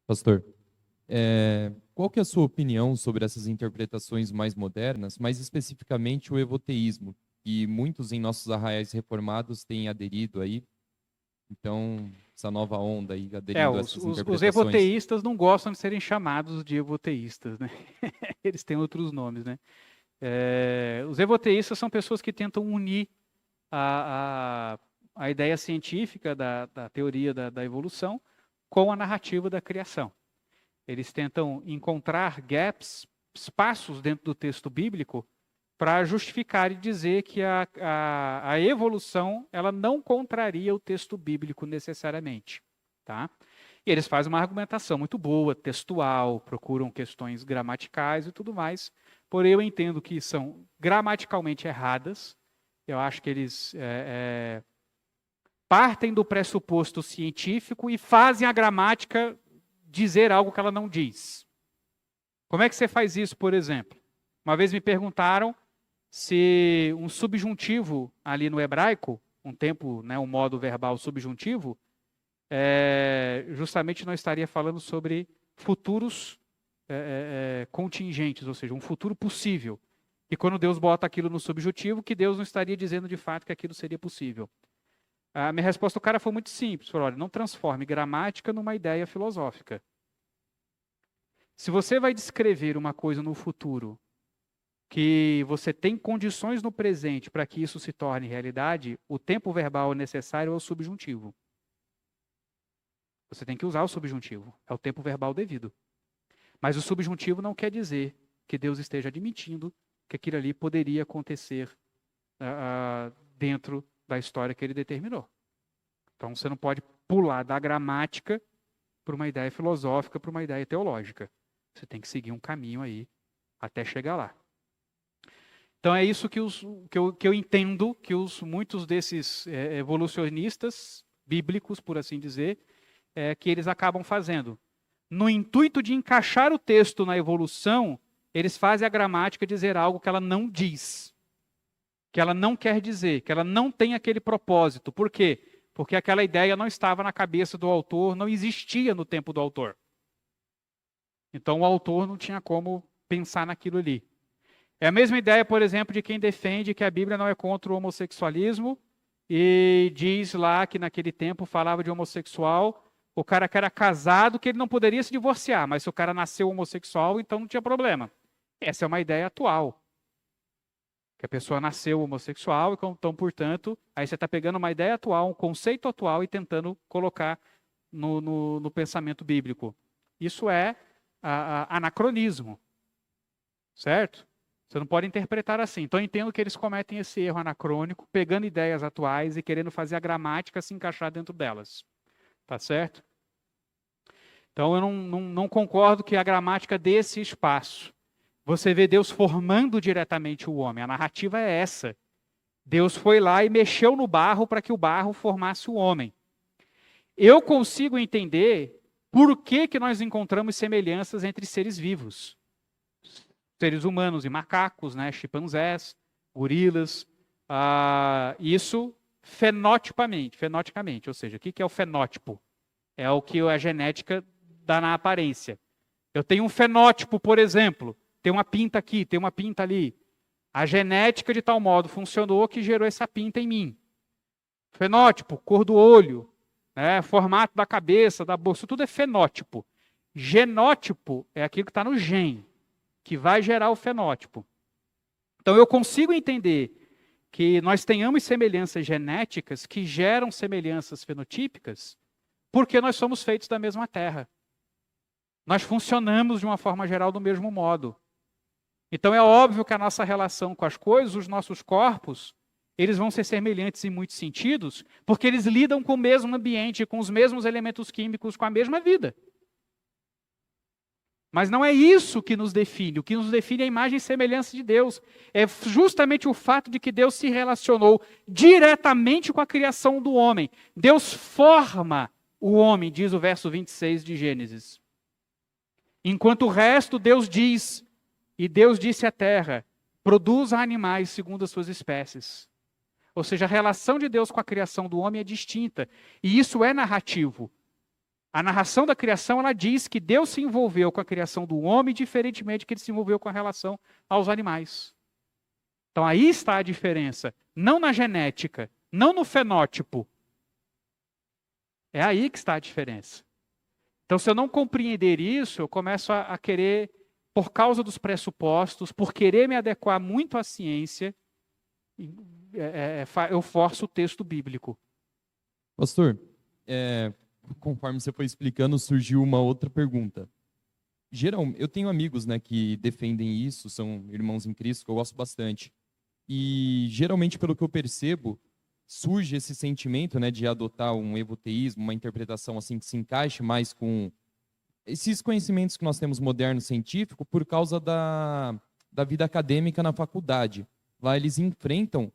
Pastor, qual que é a sua opinião sobre essas interpretações mais modernas, mais especificamente o evoteísmo, que muitos em nossos arraiais reformados têm aderido aí? Então, essa nova onda aí, aderindo a essas Os interpretações. evoteístas não gostam de serem chamados de evoteístas, né? Eles têm outros nomes, né? Os evoteístas são pessoas que tentam unir a ideia científica da teoria da evolução com a narrativa da criação. Eles tentam encontrar gaps, espaços dentro do texto bíblico para justificar e dizer que a evolução ela não contraria o texto bíblico necessariamente. Tá? E eles fazem uma argumentação muito boa, textual, procuram questões gramaticais e tudo mais, porém eu entendo que são gramaticalmente erradas. Eu acho que eles partem do pressuposto científico e fazem a gramática dizer algo que ela não diz. Como é que você faz isso, por exemplo? Uma vez me perguntaram se um subjuntivo ali no hebraico, um modo verbal subjuntivo, justamente não estaria falando sobre futuros contingentes, ou seja, um futuro possível. E quando Deus bota aquilo no subjuntivo, que Deus não estaria dizendo de fato que aquilo seria possível. A minha resposta do cara foi muito simples. Falou, olha, não transforme gramática numa ideia filosófica. Se você vai descrever uma coisa no futuro que você tem condições no presente para que isso se torne realidade, o tempo verbal necessário é o subjuntivo. Você tem que usar o subjuntivo. É o tempo verbal devido. Mas o subjuntivo não quer dizer que Deus esteja admitindo que aquilo ali poderia acontecer dentro da história que ele determinou. Então você não pode pular da gramática para uma ideia filosófica, para uma ideia teológica. Você tem que seguir um caminho aí até chegar lá. Então é isso que eu entendo que muitos desses evolucionistas bíblicos, por assim dizer, que eles acabam fazendo. No intuito de encaixar o texto na evolução, eles fazem a gramática dizer algo que ela não diz, que ela não quer dizer, que ela não tem aquele propósito. Por quê? Porque aquela ideia não estava na cabeça do autor, não existia no tempo do autor. Então o autor não tinha como pensar naquilo ali. É a mesma ideia, por exemplo, de quem defende que a Bíblia não é contra o homossexualismo e diz lá que naquele tempo falava de homossexual, o cara que era casado, que ele não poderia se divorciar, mas se o cara nasceu homossexual, então não tinha problema. Essa é uma ideia atual. Que a pessoa nasceu homossexual, então, portanto, aí você está pegando uma ideia atual, um conceito atual e tentando colocar no pensamento bíblico. Isso é anacronismo. Certo? Você não pode interpretar assim. Então, eu entendo que eles cometem esse erro anacrônico, pegando ideias atuais e querendo fazer a gramática se encaixar dentro delas. Tá certo? Então, eu não concordo que a gramática dê esse espaço. Você vê Deus formando diretamente o homem. A narrativa é essa. Deus foi lá e mexeu no barro para que o barro formasse o homem. Eu consigo entender por que nós encontramos semelhanças entre seres vivos. Seres humanos e macacos, né, chimpanzés, gorilas, isso fenoticamente, ou seja, o que é o fenótipo? É o que a genética dá na aparência. Eu tenho um fenótipo, por exemplo, tem uma pinta aqui, tem uma pinta ali. A genética de tal modo funcionou que gerou essa pinta em mim. Fenótipo, cor do olho, né, formato da cabeça, da bolsa, tudo é fenótipo. Genótipo é aquilo que está no gene, que vai gerar o fenótipo. Então eu consigo entender que nós tenhamos semelhanças genéticas que geram semelhanças fenotípicas, porque nós somos feitos da mesma terra. Nós funcionamos de uma forma geral do mesmo modo. Então é óbvio que a nossa relação com as coisas, os nossos corpos, eles vão ser semelhantes em muitos sentidos, porque eles lidam com o mesmo ambiente, com os mesmos elementos químicos, com a mesma vida. Mas não é isso que nos define. O que nos define é a imagem e semelhança de Deus. É justamente o fato de que Deus se relacionou diretamente com a criação do homem. Deus forma o homem, diz o verso 26 de Gênesis. Enquanto o resto, Deus diz, e Deus disse à terra, produza animais segundo as suas espécies. Ou seja, a relação de Deus com a criação do homem é distinta. E isso é narrativo. A narração da criação, ela diz que Deus se envolveu com a criação do homem, diferentemente que ele se envolveu com a relação aos animais. Então aí está a diferença. Não na genética, não no fenótipo. É aí que está a diferença. Então, se eu não compreender isso, eu começo a querer, por causa dos pressupostos, por querer me adequar muito à ciência, eu forço o texto bíblico. Pastor, conforme você foi explicando, surgiu uma outra pergunta. Eu tenho amigos, né, que defendem isso, são irmãos em Cristo, que eu gosto bastante. E, geralmente, pelo que eu percebo, surge esse sentimento, né, de adotar um evoteísmo, uma interpretação assim que se encaixe mais com esses conhecimentos que nós temos moderno científico por causa da vida acadêmica na faculdade. Lá eles enfrentam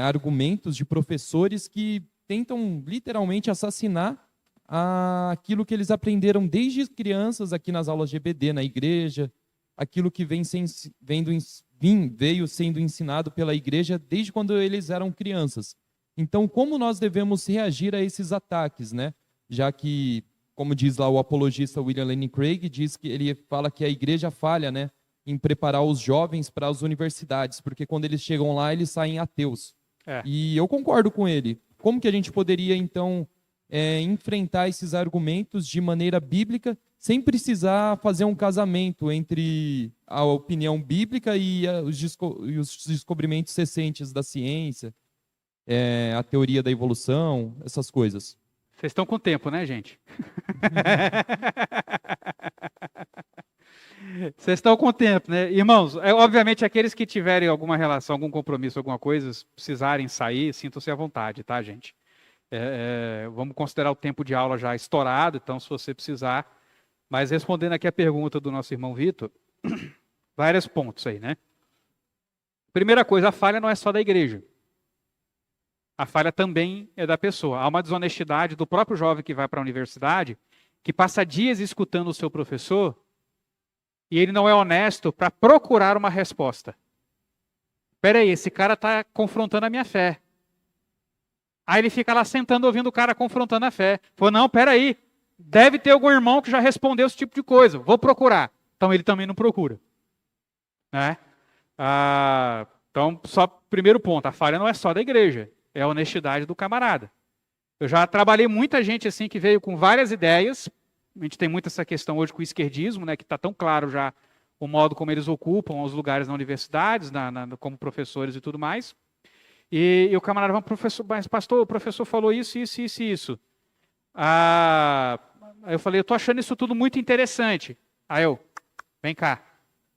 argumentos de professores que tentam literalmente assassinar aquilo que eles aprenderam desde crianças aqui nas aulas de EBD, na igreja, aquilo que veio sendo ensinado pela igreja desde quando eles eram crianças. Então, como nós devemos reagir a esses ataques, né? Já que, como diz lá o apologista William Lane Craig, ele fala que a igreja falha, né, em preparar os jovens para as universidades, porque quando eles chegam lá, eles saem ateus. E eu concordo com ele. Como que a gente poderia, então, enfrentar esses argumentos de maneira bíblica, sem precisar fazer um casamento entre a opinião bíblica e os descobrimentos recentes da ciência, a teoria da evolução, essas coisas? Vocês estão com tempo, né, gente? Vocês estão com tempo, né? Irmãos, obviamente aqueles que tiverem alguma relação, algum compromisso, alguma coisa, precisarem sair, sintam-se à vontade, tá, gente? Vamos considerar o tempo de aula já estourado, então se você precisar. Mas respondendo aqui a pergunta do nosso irmão Vitor, vários pontos aí, né? Primeira coisa, a falha não é só da igreja. A falha também é da pessoa. Há uma desonestidade do próprio jovem que vai para a universidade, que passa dias escutando o seu professor, e ele não é honesto para procurar uma resposta. Espera aí, esse cara está confrontando a minha fé. Aí ele fica lá sentando ouvindo o cara confrontando a fé. Falou, não, espera aí, deve ter algum irmão que já respondeu esse tipo de coisa, vou procurar. Então ele também não procura. Né? Então, só primeiro ponto, a falha não é só da igreja, é a honestidade do camarada. Eu já trabalhei muita gente assim que veio com várias ideias. A gente tem muito essa questão hoje com o esquerdismo, né, que está tão claro já o modo como eles ocupam os lugares na universidades, como professores e tudo mais. E o camarada vai, mas pastor, o professor falou isso, isso, isso e isso. Aí eu falei, eu estou achando isso tudo muito interessante. Aí vem cá.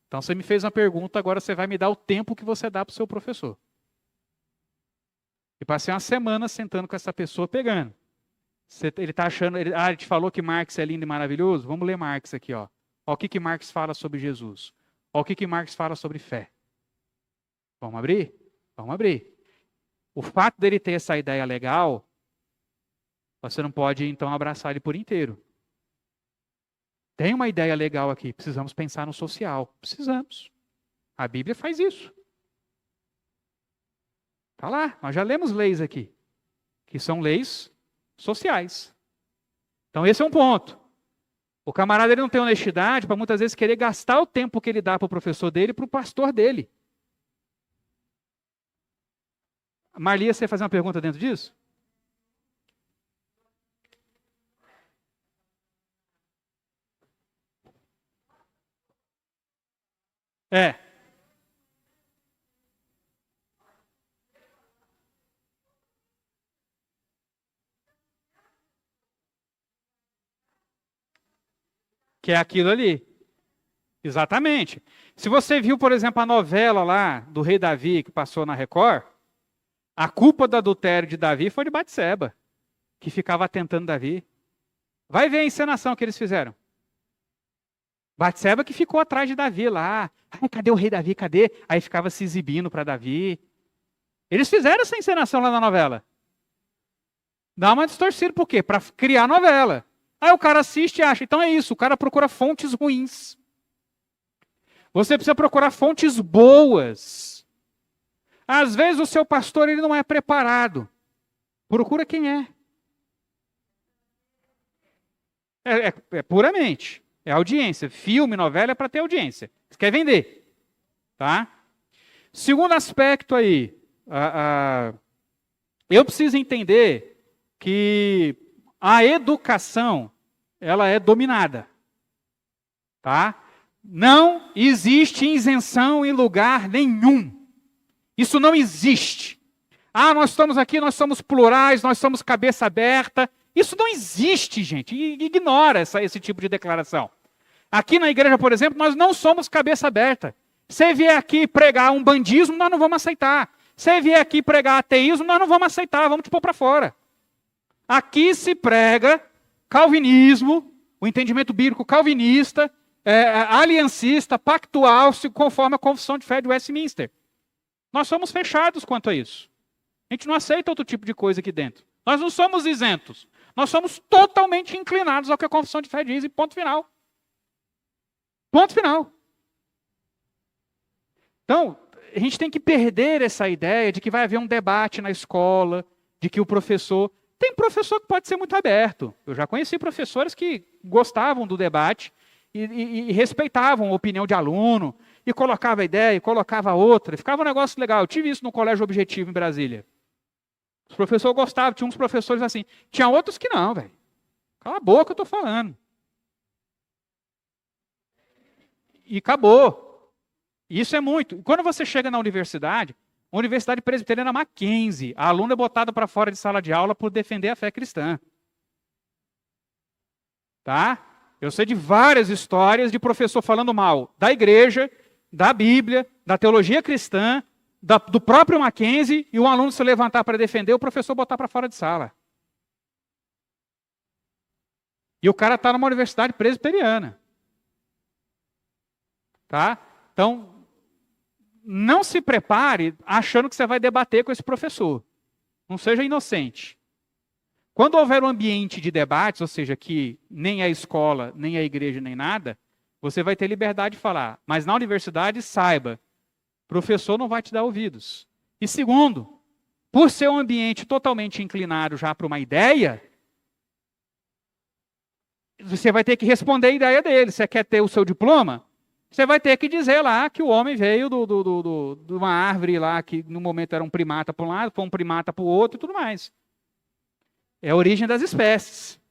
Então você me fez uma pergunta, agora você vai me dar o tempo que você dá para o seu professor. E passei uma semana sentando com essa pessoa pegando. Ele está achando, ele te falou que Marx é lindo e maravilhoso? Vamos ler Marx aqui, ó. Ó o que Marx fala sobre Jesus. Ó o que Marx fala sobre fé. Vamos abrir? Vamos abrir. O fato dele ter essa ideia legal, você não pode então abraçar ele por inteiro. Tem uma ideia legal aqui, precisamos pensar no social. Precisamos. A Bíblia faz isso. Está lá, nós já lemos leis aqui, que são leis sociais. Então esse é um ponto. O camarada ele não tem honestidade para muitas vezes querer gastar o tempo que ele dá para o professor dele para o pastor dele. Marlia, você fazer uma pergunta dentro disso? Que é aquilo ali. Exatamente. Se você viu, por exemplo, a novela lá do rei Davi que passou na Record, a culpa do adultério de Davi foi de Batseba, que ficava tentando Davi. Vai ver a encenação que eles fizeram. Batseba que ficou atrás de Davi lá. Ai, cadê o rei Davi? Cadê? Aí ficava se exibindo para Davi. Eles fizeram essa encenação lá na novela. Dá uma distorcida, por quê? Para criar novela. Aí o cara assiste e acha, então é isso, o cara procura fontes ruins. Você precisa procurar fontes boas. Às vezes o seu pastor ele não é preparado. Procura quem é. É puramente. É audiência. Filme, novela é para ter audiência. Você quer vender. Tá? Segundo aspecto aí, eu preciso entender que a educação, ela é dominada. Tá? Não existe isenção em lugar nenhum. Isso não existe. Nós estamos aqui, nós somos plurais, nós somos cabeça aberta. Isso não existe, gente. Ignora esse tipo de declaração. Aqui na igreja, por exemplo, nós não somos cabeça aberta. Se vier aqui pregar um bandismo, nós não vamos aceitar. Se vier aqui pregar ateísmo, nós não vamos aceitar, vamos te pôr para fora. Aqui se prega calvinismo, o entendimento bíblico calvinista, aliancista, pactual, conforme a confissão de fé de Westminster. Nós somos fechados quanto a isso. A gente não aceita outro tipo de coisa aqui dentro. Nós não somos isentos. Nós somos totalmente inclinados ao que a confissão de fé diz e ponto final. Ponto final. Então, a gente tem que perder essa ideia de que vai haver um debate na escola, de que o professor... Tem professor que pode ser muito aberto. Eu já conheci professores que gostavam do debate e respeitavam a opinião de aluno, e colocava ideia, e colocava outra, e ficava um negócio legal. Eu tive isso no Colégio Objetivo em Brasília. Os professores gostavam, tinha uns professores assim. Tinha outros que não, velho. Cala a boca, eu estou falando. E acabou. Isso é muito. Quando você chega na universidade, a Universidade Presbiteriana Mackenzie, a aluna é botada para fora de sala de aula por defender a fé cristã. Tá? Eu sei de várias histórias de professor falando mal da igreja, da Bíblia, da teologia cristã, do próprio Mackenzie, e um aluno se levantar para defender, o professor botar para fora de sala. E o cara está numa universidade presbiteriana. Tá? Então, não se prepare achando que você vai debater com esse professor. Não seja inocente. Quando houver um ambiente de debates, ou seja, que nem a escola, nem a igreja, nem nada, você vai ter liberdade de falar. Mas na universidade, saiba, o professor não vai te dar ouvidos. E segundo, por ser um ambiente totalmente inclinado já para uma ideia, você vai ter que responder a ideia dele. Você quer ter o seu diploma? Você vai ter que dizer lá que o homem veio de uma árvore lá, que no momento era um primata para um lado, foi um primata para o outro e tudo mais. É a origem das espécies.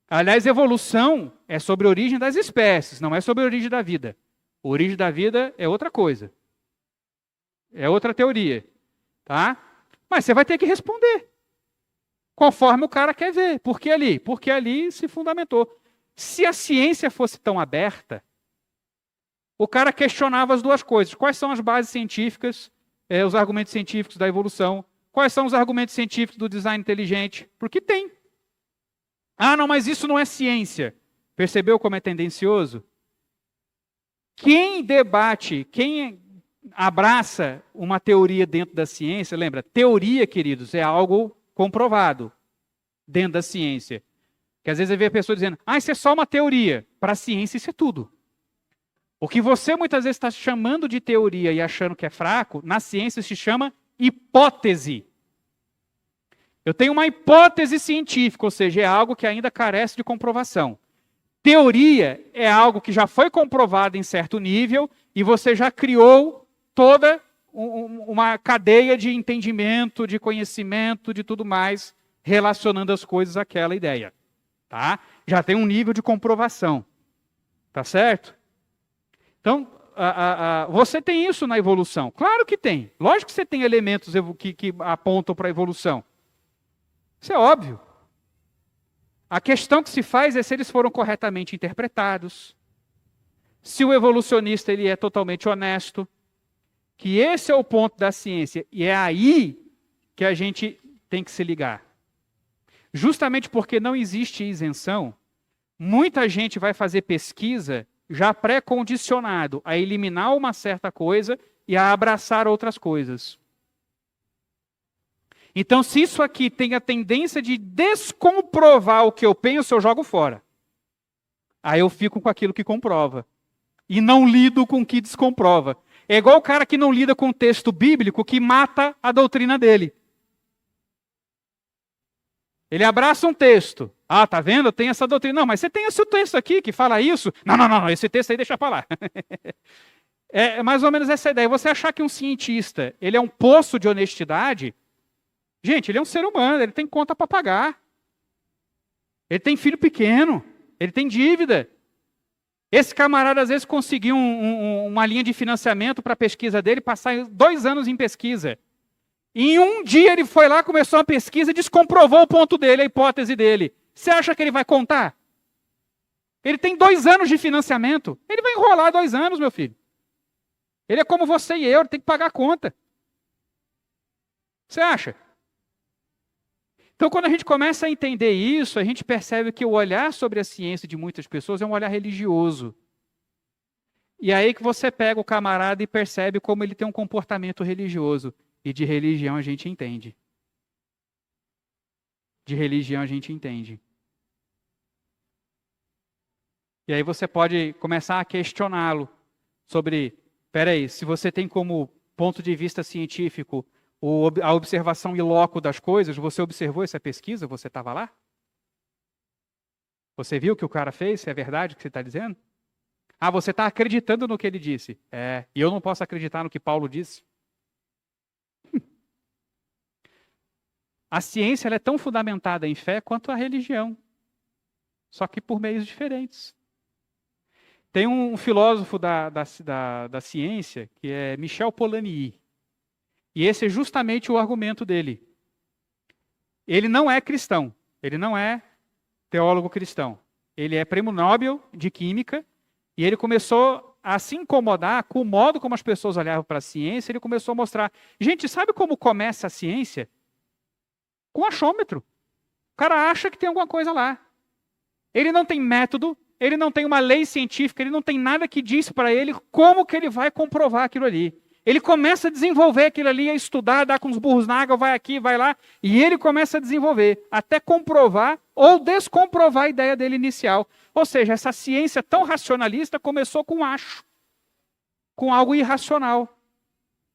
Aliás, evolução é sobre a origem das espécies, não é sobre a origem da vida. A origem da vida é outra coisa. É outra teoria. Tá? Mas você vai ter que responder. Conforme o cara quer ver. Por que ali? Porque ali se fundamentou. Se a ciência fosse tão aberta, o cara questionava as duas coisas. Quais são as bases científicas, os argumentos científicos da evolução? Quais são os argumentos científicos do design inteligente? Porque tem. Não, mas isso não é ciência. Percebeu como é tendencioso? Quem debate, quem abraça uma teoria dentro da ciência, lembra, teoria, queridos, é algo comprovado dentro da ciência. Que às vezes você vê a pessoa dizendo, isso é só uma teoria. Para a ciência isso é tudo. O que você muitas vezes está chamando de teoria e achando que é fraco, na ciência se chama hipótese. Eu tenho uma hipótese científica, ou seja, é algo que ainda carece de comprovação. Teoria é algo que já foi comprovado em certo nível e você já criou toda uma cadeia de entendimento, de conhecimento, de tudo mais, relacionando as coisas àquela ideia. Tá? Já tem um nível de comprovação. Tá certo? Então, você tem isso na evolução. Claro que tem. Lógico que você tem elementos que apontam para a evolução. Isso é óbvio. A questão que se faz é se eles foram corretamente interpretados, se o evolucionista ele é totalmente honesto, que esse é o ponto da ciência, e é aí que a gente tem que se ligar. Justamente porque não existe isenção, muita gente vai fazer pesquisa já pré-condicionado a eliminar uma certa coisa e a abraçar outras coisas. Então, se isso aqui tem a tendência de descomprovar o que eu penso, eu jogo fora. Aí eu fico com aquilo que comprova. E não lido com o que descomprova. É igual o cara que não lida com o texto bíblico que mata a doutrina dele. Ele abraça um texto. Ah, tá vendo? Eu tenho essa doutrina. Não, mas você tem esse texto aqui que fala isso. Não, esse texto aí deixa pra lá. É mais ou menos essa ideia. Você achar que um cientista, ele é um poço de honestidade, gente, ele é um ser humano, ele tem conta para pagar. Ele tem filho pequeno, ele tem dívida. Esse camarada, às vezes, conseguiu uma linha de financiamento para a pesquisa dele, passar 2 anos em pesquisa. E em um dia ele foi lá, começou uma pesquisa e descomprovou o ponto dele, a hipótese dele. Você acha que ele vai contar? Ele tem 2 anos de financiamento. Ele vai enrolar 2 anos, meu filho. Ele é como você e eu, ele tem que pagar a conta. Você acha? Então, quando a gente começa a entender isso, a gente percebe que o olhar sobre a ciência de muitas pessoas é um olhar religioso. E aí que você pega o camarada e percebe como ele tem um comportamento religioso. E de religião a gente entende. De religião a gente entende. E aí você pode começar a questioná-lo sobre, peraí, se você tem como ponto de vista científico a observação in loco das coisas, você observou essa pesquisa? Você estava lá? Você viu o que o cara fez? Se é verdade o que você está dizendo? Ah, você está acreditando no que ele disse. E eu não posso acreditar no que Paulo disse. A ciência ela é tão fundamentada em fé quanto a religião, só que por meios diferentes. Tem um filósofo da ciência, que é Michel Polanyi, e esse é justamente o argumento dele. Ele não é cristão, ele não é teólogo cristão. Ele é prêmio Nobel de Química, e ele começou a se incomodar com o modo como as pessoas olhavam para a ciência. Ele começou a mostrar, gente, sabe como começa a ciência? Com achômetro. O cara acha que tem alguma coisa lá. Ele não tem método, ele não tem uma lei científica, ele não tem nada que diz para ele como que ele vai comprovar aquilo ali. Ele começa a desenvolver aquilo ali, a estudar, dar com os burros na água, vai aqui, vai lá, e ele começa a desenvolver, até comprovar ou descomprovar a ideia dele inicial. Ou seja, essa ciência tão racionalista começou com acho, com algo irracional.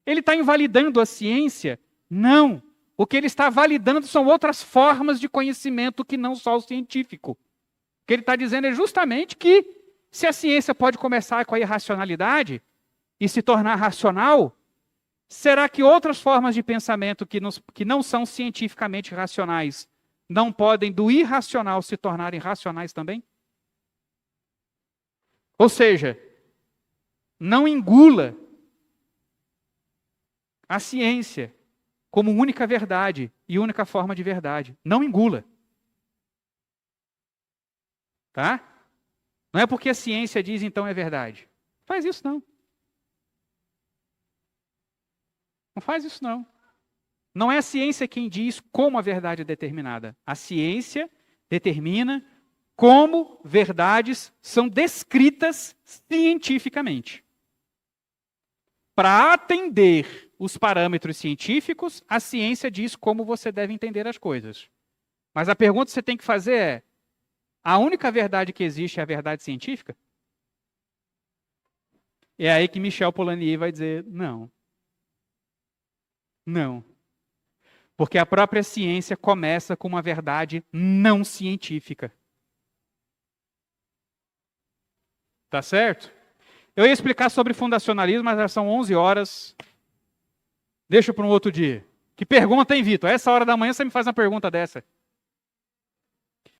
Ele está invalidando a ciência? Não. O que ele está validando são outras formas de conhecimento que não só o científico. O que ele está dizendo é justamente que, se a ciência pode começar com a irracionalidade e se tornar racional, será que outras formas de pensamento que não são cientificamente racionais não podem, do irracional, se tornarem racionais também? Ou seja, não engula a ciência como única verdade e única forma de verdade. Não engula. Tá? Não é porque a ciência diz, então é verdade. Faz isso não. Não faz isso não. Não é a ciência quem diz como a verdade é determinada. A ciência determina como verdades são descritas cientificamente. Para atender os parâmetros científicos, a ciência diz como você deve entender as coisas. Mas a pergunta que você tem que fazer é: a única verdade que existe é a verdade científica? É aí que Michel Polanyi vai dizer: não. Não. Porque a própria ciência começa com uma verdade não científica. Tá certo? Eu ia explicar sobre fundacionalismo, mas já são 11 horas. Deixa para um outro dia. Que pergunta, hein, Vitor? A essa hora da manhã você me faz uma pergunta dessa.